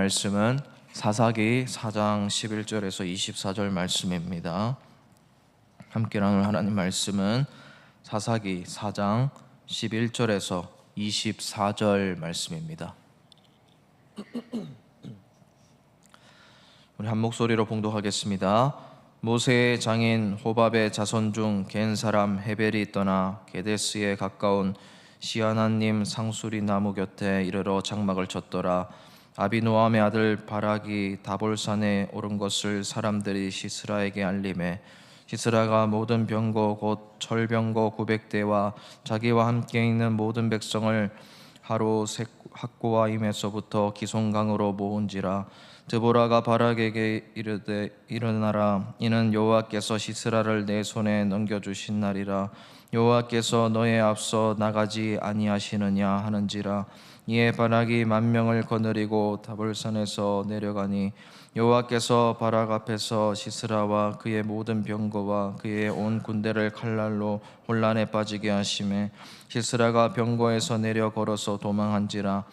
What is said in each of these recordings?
말씀은 사사기 4장 11절에서 24절 말씀입니다. 함께 나눌 하나님 말씀은 사사기 4장 11절에서 24절 말씀입니다. 우리 한 목소리로 봉독하겠습니다. 모세의 장인 호밥의 자손 중 겐 사람 헤벨이 떠나 게데스에 가까운 시아나님 상수리 나무 곁에 이르러 장막을 쳤더라. 아비노함의 아들 바락이 다볼산에 오른 것을 사람들이 시스라에게 알림해 시스라가 모든 병거 곧 철병거 900대와 자기와 함께 있는 모든 백성을 하롯 학고와임에서부터 기송강으로 모은지라. 드보라가 바락에게 이르되 일어나라, 이는 여호와께서 시스라를 내 손에 넘겨주신 날이라. 여호와께서 너의 앞서 나가지 아니하시느냐 하는지라. 이에 바락이 10,000명을 거느리고 다볼산에서 내려가니 여호와께서 바락 앞에서 시스라와 그의 모든 병거와 그의 온 군대를 칼날로 혼란에 빠지게 하시매 시스라가 병거에서 내려 걸어서 도망한지라.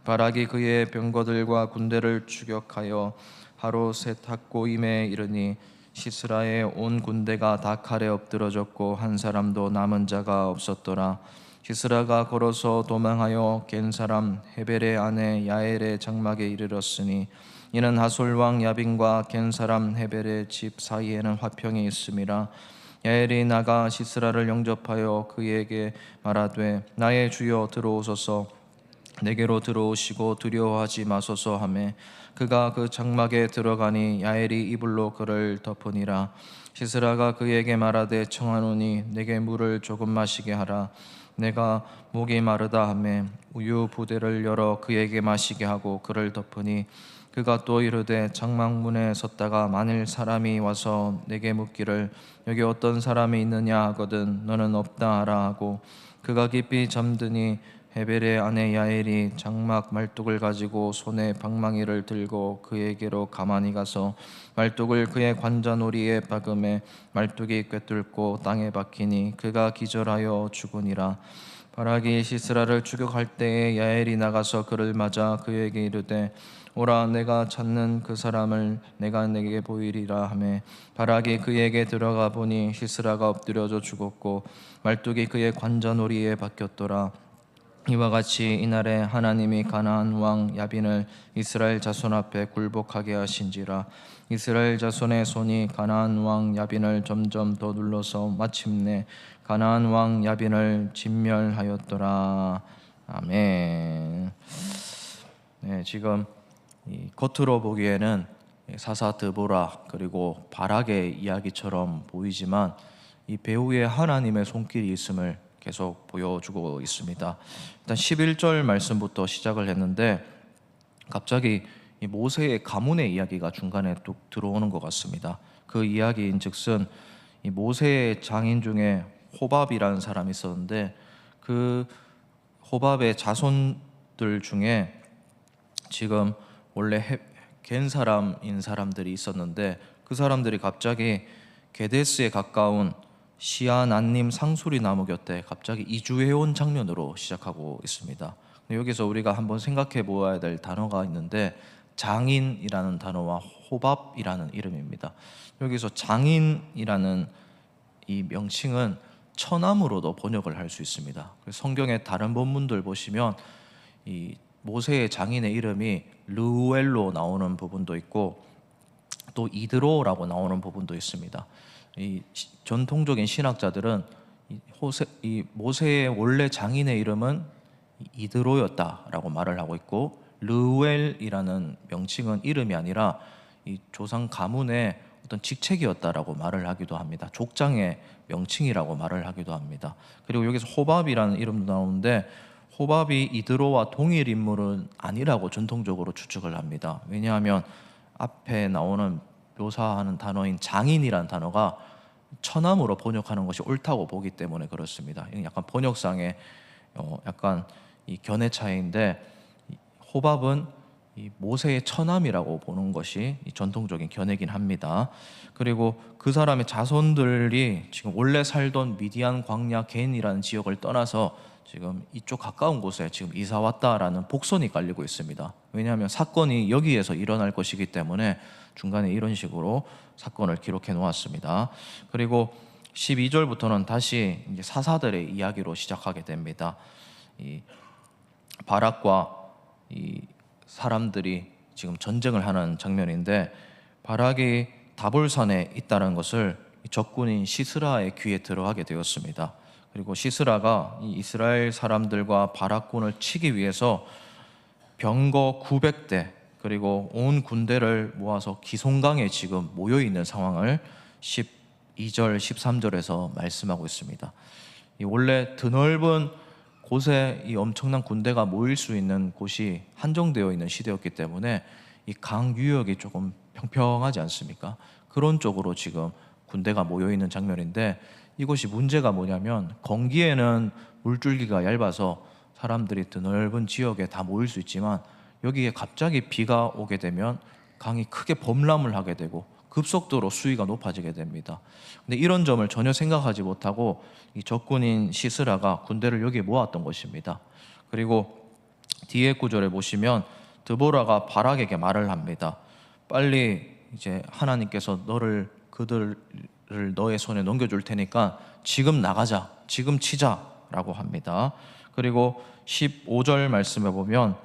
바락이 그의 병거들과 군대를 추격하여 하롯셋 학고임에 이르니 시스라의 온 군대가 다 칼에 엎드러졌고 한 사람도 남은 자가 없었더라. 시스라가 걸어서 도망하여 겐 사람 헤벨의 아내 야엘의 장막에 이르렀으니 이는 하솔 왕 야빈과 겐 사람 헤벨의 집 사이에는 화평이 있음이라. 야엘이 나가 시스라를 영접하여 그에게 말하되 나의 주여 들어오소서, 내게로 들어오시고 두려워하지 마소서 하매 그가 그 장막에 들어가니 야엘이 이불로 그를 덮으니라. 시스라가 그에게 말하되 청하노니 내게 물을 조금 마시게 하라. 내가 목이 마르다 하매 우유 부대를 열어 그에게 마시게 하고 그를 덮으니 그가 또 이르되 장막문에 섰다가 만일 사람이 와서 내게 묻기를 여기 어떤 사람이 있느냐 하거든 너는 없다 하라 하고 그가 깊이 잠드니 헤벨의 아내 야엘이 장막 말뚝을 가지고 손에 방망이를 들고 그에게로 가만히 가서 말뚝을 그의 관자놀이에 박음에 말뚝이 꿰뚫고 땅에 박히니 그가 기절하여 죽으니라. 바락이 시스라를 추격할 때에 야엘이 나가서 그를 맞아 그에게 이르되 오라, 내가 찾는 그 사람을 내가 내게 보이리라 하매 바락이 그에게 들어가 보니 시스라가 엎드려져 죽었고 말뚝이 그의 관자놀이에 박혔더라. 이와 같이 이날에 하나님이 가나안 왕 야빈을 이스라엘 자손 앞에 굴복하게 하신지라. 이스라엘 자손의 손이 가나안 왕 야빈을 점점 더 눌러서 마침내 가나안 왕 야빈을 진멸하였더라. 아멘. 네, 지금 겉으로 보기에는 사사 드보라 그리고 바락의 이야기처럼 보이지만 이 배후에 하나님의 손길이 있음을 계속 보여주고 있습니다. 일단 11절 말씀부터 시작을 했는데 갑자기 이 모세의 가문의 이야기가 중간에 뚝 들어오는 것 같습니다. 그 이야기인즉슨 이 모세의 장인 중에 호밥이라는 사람이 있었는데 그 호밥의 자손들 중에 지금 원래 겐 사람인 사람들이 있었는데 그 사람들이 갑자기 게데스에 가까운 시아나님 상수리 나무 곁에 갑자기 이주해온 장면으로 시작하고 있습니다. 여기서 우리가 한번 생각해 보아야 될 단어가 있는데 장인이라는 단어와 호밥이라는 이름입니다. 여기서 장인이라는 이 명칭은 처남으로도 번역을 할 수 있습니다. 성경의 다른 본문들 보시면 이 모세의 장인의 이름이 르우엘로 나오는 부분도 있고 또 이드로라고 나오는 부분도 있습니다. 이 전통적인 신학자들은 이 모세의 원래 장인의 이름은 이드로였다라고 말을 하고 있고 르우엘이라는 명칭은 이름이 아니라 이 조상 가문의 어떤 직책이었다라고 말을 하기도 합니다. 족장의 명칭이라고 말을 하기도 합니다. 그리고 여기서 호밥이라는 이름도 나오는데 호밥이 이드로와 동일 인물은 아니라고 전통적으로 추측을 합니다. 왜냐하면 앞에 나오는 묘사하는 단어인 장인이라는 단어가 처남으로 번역하는 것이 옳다고 보기 때문에 그렇습니다. 약간 번역상의 약간 이 견해 차이인데 호밥은 이 모세의 처남이라고 보는 것이 이 전통적인 견해긴 합니다. 그리고 그 사람의 자손들이 지금 원래 살던 미디안 광야 겐이라는 지역을 떠나서 지금 이쪽 가까운 곳에 지금 이사 왔다라는 복선이 깔리고 있습니다. 왜냐하면 사건이 여기에서 일어날 것이기 때문에 중간에 이런 식으로 사건을 기록해 놓았습니다. 그리고 12절부터는 다시 이제 사사들의 이야기로 시작하게 됩니다. 이 바락과 이 사람들이 지금 전쟁을 하는 장면인데, 바락이 다볼산에 있다는 것을 적군인 시스라의 귀에 들어가게 되었습니다. 그리고 시스라가 이 이스라엘 사람들과 바락군을 치기 위해서 병거 900대 그리고 온 군대를 모아서 기송강에 지금 모여 있는 상황을 12절, 13절에서 말씀하고 있습니다. 이 원래 드넓은 곳에 이 엄청난 군대가 모일 수 있는 곳이 한정되어 있는 시대였기 때문에 이 강 유역이 조금 평평하지 않습니까? 그런 쪽으로 지금 군대가 모여 있는 장면인데, 이곳이 문제가 뭐냐면 건기에는 물줄기가 얇아서 사람들이 드넓은 지역에 다 모일 수 있지만, 여기에 갑자기 비가 오게 되면 강이 크게 범람을 하게 되고 급속도로 수위가 높아지게 됩니다. 근데 이런 점을 전혀 생각하지 못하고 이 적군인 시스라가 군대를 여기에 모았던 것입니다. 그리고 뒤에 구절에 보시면 드보라가 바락에게 말을 합니다. 빨리 이제 하나님께서 그들을 너의 손에 넘겨줄 테니까 지금 나가자, 지금 치자라고 합니다. 그리고 15절 말씀에 보면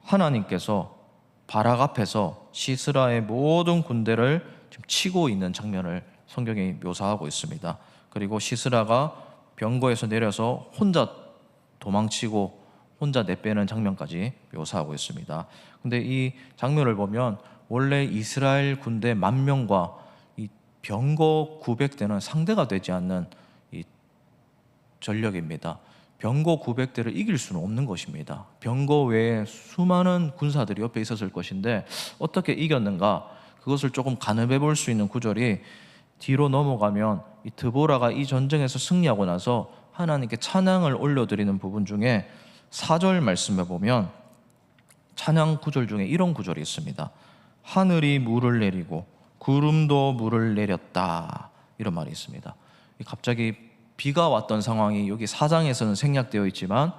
하나님께서 바락 앞에서 시스라의 모든 군대를 지금 치고 있는 장면을 성경이 묘사하고 있습니다. 그리고 시스라가 병거에서 내려서 혼자 도망치고 혼자 내빼는 장면까지 묘사하고 있습니다. 근데 이 장면을 보면 원래 이스라엘 군대 10,000명과 이 병거 900대는 상대가 되지 않는 이 전력입니다. 병거 900대를 이길 수는 없는 것입니다. 병거 외에 수많은 군사들이 옆에 있었을 것인데 어떻게 이겼는가, 그것을 조금 가늠해 볼 수 있는 구절이 뒤로 넘어가면 이 드보라가 이 전쟁에서 승리하고 나서 하나님께 찬양을 올려드리는 부분 중에 4절 말씀에 보면 찬양 구절 중에 이런 구절이 있습니다. 하늘이 물을 내리고 구름도 물을 내렸다, 이런 말이 있습니다. 갑자기 비가 왔던 상황이 여기 4장에서는 생략되어 있지만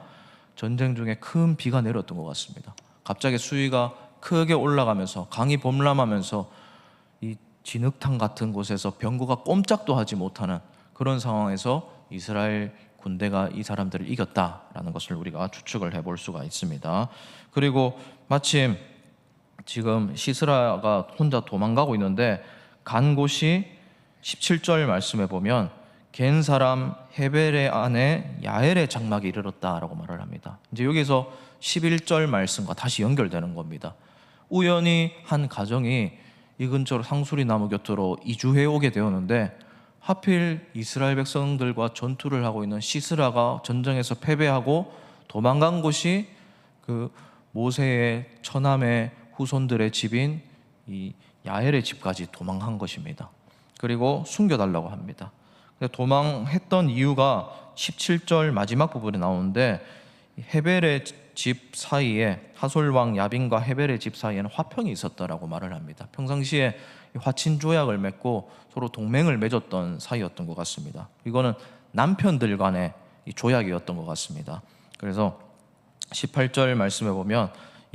전쟁 중에 큰 비가 내렸던 것 같습니다. 갑자기 수위가 크게 올라가면서 강이 범람하면서 이 진흙탕 같은 곳에서 병거가 꼼짝도 하지 못하는 그런 상황에서 이스라엘 군대가 이 사람들을 이겼다라는 것을 우리가 추측을 해볼 수가 있습니다. 그리고 마침 지금 시스라가 혼자 도망가고 있는데 간 곳이 17절 말씀에 보면 겐 사람 헤벨의 아내 야엘의 장막에 이르렀다라고 말을 합니다. 이제 여기서 11절 말씀과 다시 연결되는 겁니다. 우연히 한 가정이 이 근처로 상수리 나무 곁으로 이주해 오게 되었는데, 하필 이스라엘 백성들과 전투를 하고 있는 시스라가 전쟁에서 패배하고 도망간 곳이 그 모세의 처남의 후손들의 집인 이 야엘의 집까지 도망한 것입니다. 그리고 숨겨달라고 합니다. 도망했던 이유가 17절 마지막 부분에 나오는데, 헤벨의 집 사이에 하솔왕 야빈과 헤벨의 집 사이에는 화평이 있었다라고 말을 합니다. 평상시에 화친 조약을 맺고 서로 동맹을 맺었던 사이였던 것 같습니다. 이거는 남편들 간의 조약이었던 것 같습니다. 그래서 18절 말씀에 보면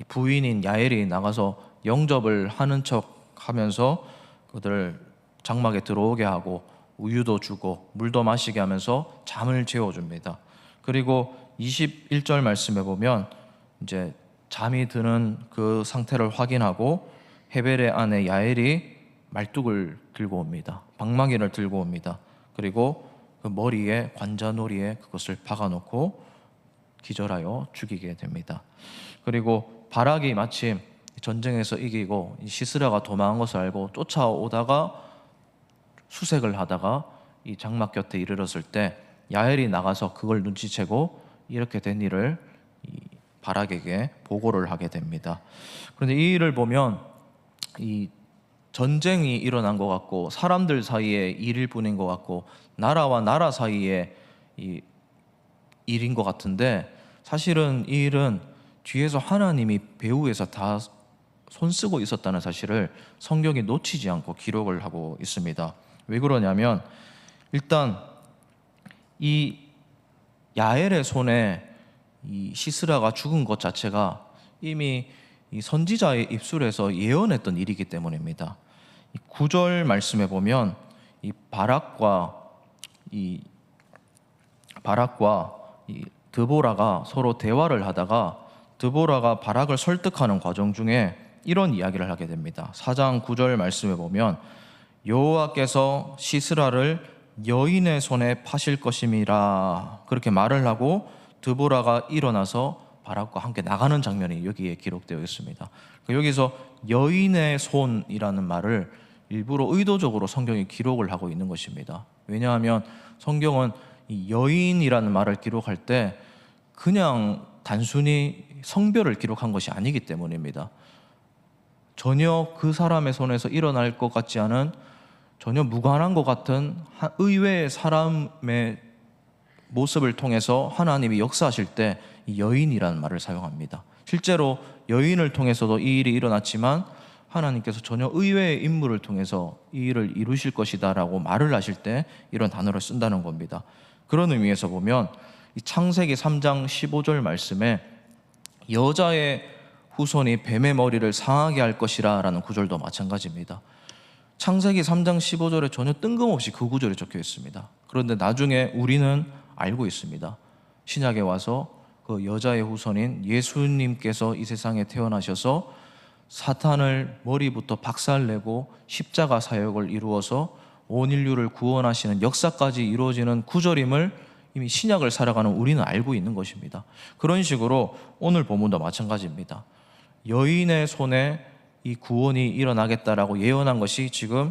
부인인 야엘이 나가서 영접을 하는 척 하면서 그들을 장막에 들어오게 하고 우유도 주고 물도 마시게 하면서 잠을 재워줍니다. 그리고 21절 말씀에 보면 이제 잠이 드는 그 상태를 확인하고 헤벨의 아내 야엘이 말뚝을 들고 옵니다. 방망이를 들고 옵니다. 그리고 그 머리에 관자놀이에 그것을 박아놓고 기절하여 죽이게 됩니다. 그리고 바락이 마침 전쟁에서 이기고 시스라가 도망한 것을 알고 쫓아오다가 수색을 하다가 이 장막 곁에 이르렀을 때 야엘이 나가서 그걸 눈치채고 이렇게 된 일을 바락에게 보고를 하게 됩니다. 그런데 이 일을 보면 이 전쟁이 일어난 것 같고 사람들 사이의 일일 뿐인 것 같고 나라와 나라 사이의 이 일인 것 같은데, 사실은 이 일은 뒤에서 하나님이 배후에서 다 손쓰고 있었다는 사실을 성경이 놓치지 않고 기록을 하고 있습니다. 왜 그러냐면 일단 이 야엘의 손에 이 시스라가 죽은 것 자체가 이미 이 선지자의 입술에서 예언했던 일이기 때문입니다. 이 9절 말씀에 보면 이 바락과 이 드보라가 서로 대화를 하다가 드보라가 바락을 설득하는 과정 중에 이런 이야기를 하게 됩니다. 4장 9절 말씀에 보면 여호와께서 시스라를 여인의 손에 파실 것임이라 그렇게 말을 하고 드보라가 일어나서 바락과 함께 나가는 장면이 여기에 기록되어 있습니다. 여기서 여인의 손이라는 말을 일부러 의도적으로 성경이 기록을 하고 있는 것입니다. 왜냐하면 성경은 이 여인이라는 말을 기록할 때 그냥 단순히 성별을 기록한 것이 아니기 때문입니다. 전혀 그 사람의 손에서 일어날 것 같지 않은, 전혀 무관한 것 같은 의외의 사람의 모습을 통해서 하나님이 역사하실 때 이 여인이라는 말을 사용합니다. 실제로 여인을 통해서도 이 일이 일어났지만 하나님께서 전혀 의외의 인물을 통해서 이 일을 이루실 것이다 라고 말을 하실 때 이런 단어를 쓴다는 겁니다. 그런 의미에서 보면 이 창세기 3장 15절 말씀에 여자의 후손이 뱀의 머리를 상하게 할 것이라 라는 구절도 마찬가지입니다. 창세기 3장 15절에 전혀 뜬금없이 그 구절이 적혀 있습니다. 그런데 나중에 우리는 알고 있습니다. 신약에 와서 그 여자의 후손인 예수님께서 이 세상에 태어나셔서 사탄을 머리부터 박살내고 십자가 사역을 이루어서 온 인류를 구원하시는 역사까지 이루어지는 구절임을 이미 신약을 살아가는 우리는 알고 있는 것입니다. 그런 식으로 오늘 본문도 마찬가지입니다. 여인의 손에 이 구원이 일어나겠다라고 예언한 것이 지금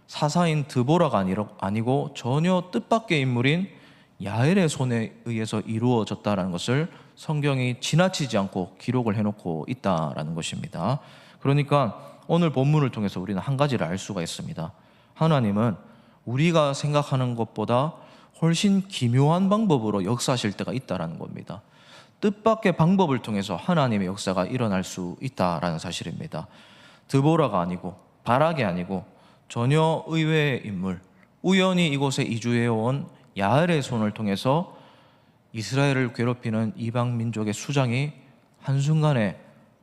사사인 드보라가 아니고 전혀 뜻밖의 인물인 야엘의 손에 의해서 이루어졌다는 것을 성경이 지나치지 않고 기록을 해놓고 있다라는 것입니다. 그러니까 오늘 본문을 통해서 우리는 한 가지를 알 수가 있습니다. 하나님은 우리가 생각하는 것보다 훨씬 기묘한 방법으로 역사하실 때가 있다라는 겁니다. 뜻밖의 방법을 통해서 하나님의 역사가 일어날 수 있다라는 사실입니다. 드보라가 아니고 바락이 아니고 전혀 의외의 인물, 우연히 이곳에 이주해온 야엘의 손을 통해서 이스라엘을 괴롭히는 이방 민족의 수장이 한순간에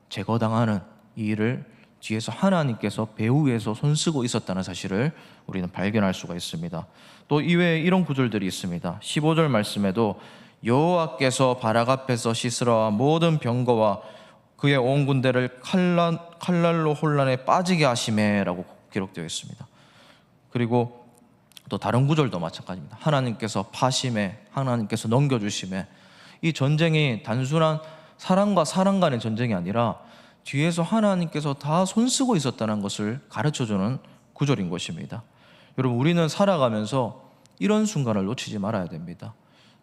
제거당하는 이 일을 뒤에서 하나님께서 배후에서 손쓰고 있었다는 사실을 우리는 발견할 수가 있습니다. 또 이외에 이런 구절들이 있습니다. 15절 말씀에도 여호와께서 바락 앞에서 시스라와 모든 병거와 그의 온 군대를 칼날로 혼란에 빠지게 하시매라고 기록되어 있습니다. 그리고 또 다른 구절도 마찬가지입니다. 하나님께서 파심에, 하나님께서 넘겨주심에. 이 전쟁이 단순한 사람과 사람 간의 전쟁이 아니라 뒤에서 하나님께서 다 손쓰고 있었다는 것을 가르쳐주는 구절인 것입니다. 여러분, 우리는 살아가면서 이런 순간을 놓치지 말아야 됩니다.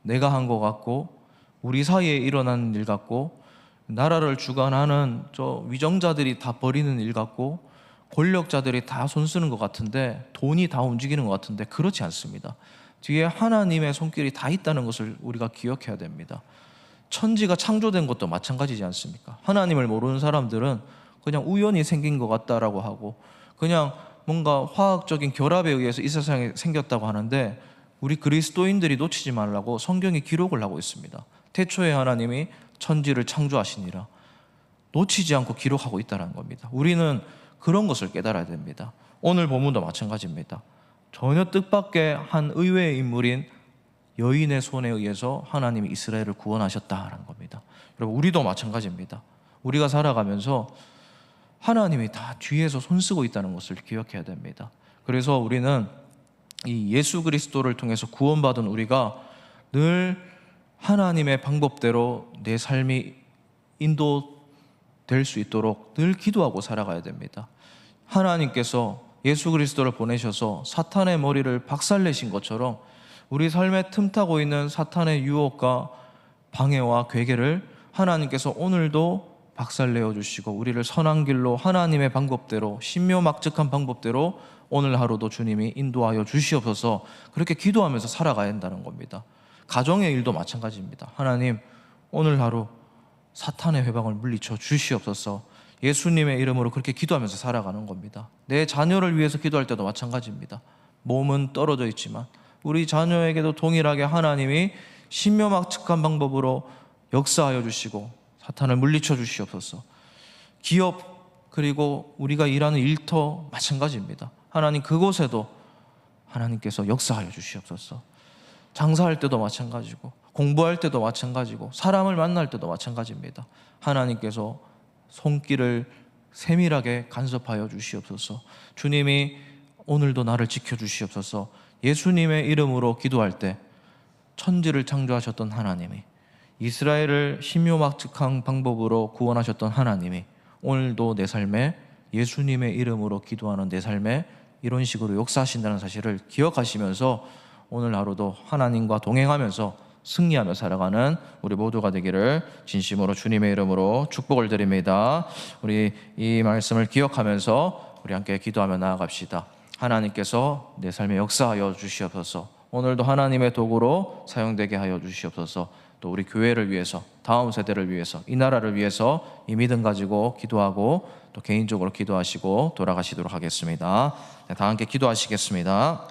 내가 한 것 같고 우리 사이에 일어나는 일 같고 나라를 주관하는 저 위정자들이 다 벌이는 일 같고 권력자들이 다 손쓰는 것 같은데, 돈이 다 움직이는 것 같은데 그렇지 않습니다. 뒤에 하나님의 손길이 다 있다는 것을 우리가 기억해야 됩니다. 천지가 창조된 것도 마찬가지지 않습니까? 하나님을 모르는 사람들은 그냥 우연히 생긴 것 같다라고 하고 그냥 뭔가 화학적인 결합에 의해서 이 세상에 생겼다고 하는데, 우리 그리스도인들이 놓치지 말라고 성경이 기록을 하고 있습니다. 태초에 하나님이 천지를 창조하시니라. 놓치지 않고 기록하고 있다는 겁니다. 우리는 그런 것을 깨달아야 됩니다. 오늘 본문도 마찬가지입니다. 전혀 뜻밖의 한 의외의 인물인 여인의 손에 의해서 하나님이 이스라엘을 구원하셨다라는 겁니다. 여러분, 우리도 마찬가지입니다. 우리가 살아가면서 하나님이 다 뒤에서 손쓰고 있다는 것을 기억해야 됩니다. 그래서 우리는 이 예수 그리스도를 통해서 구원받은 우리가 늘 하나님의 방법대로 내 삶이 인도될 수 있도록 늘 기도하고 살아가야 됩니다. 하나님께서 예수 그리스도를 보내셔서 사탄의 머리를 박살내신 것처럼 우리 삶에 틈타고 있는 사탄의 유혹과 방해와 괴계를 하나님께서 오늘도 박살내어 주시고 우리를 선한 길로 하나님의 방법대로, 신묘막측한 방법대로 오늘 하루도 주님이 인도하여 주시옵소서, 그렇게 기도하면서 살아가야 한다는 겁니다. 가정의 일도 마찬가지입니다. 하나님, 오늘 하루 사탄의 회방을 물리쳐 주시옵소서, 예수님의 이름으로 그렇게 기도하면서 살아가는 겁니다. 내 자녀를 위해서 기도할 때도 마찬가지입니다. 몸은 떨어져 있지만 우리 자녀에게도 동일하게 하나님이 신묘막측한 방법으로 역사하여 주시고 사탄을 물리쳐 주시옵소서. 기업 그리고 우리가 일하는 일터 마찬가지입니다. 하나님 그곳에도 하나님께서 역사하여 주시옵소서. 장사할 때도 마찬가지고 공부할 때도 마찬가지고 사람을 만날 때도 마찬가지입니다. 하나님께서 손길을 세밀하게 간섭하여 주시옵소서. 주님이 오늘도 나를 지켜주시옵소서. 예수님의 이름으로 기도할 때 천지를 창조하셨던 하나님이, 이스라엘을 신묘막측한 방법으로 구원하셨던 하나님이 오늘도 내 삶에 예수님의 이름으로 기도하는 내 삶에 이런 식으로 역사하신다는 사실을 기억하시면서 오늘 하루도 하나님과 동행하면서 승리하며 살아가는 우리 모두가 되기를 진심으로 주님의 이름으로 축복을 드립니다. 우리 이 말씀을 기억하면서 우리 함께 기도하며 나아갑시다. 하나님께서 내 삶에 역사하여 주시옵소서. 오늘도 하나님의 도구로 사용되게 하여 주시옵소서. 또 우리 교회를 위해서, 다음 세대를 위해서, 이 나라를 위해서 이 믿음 가지고 기도하고 또 개인적으로 기도하시고 돌아가시도록 하겠습니다. 다 함께 기도하시겠습니다.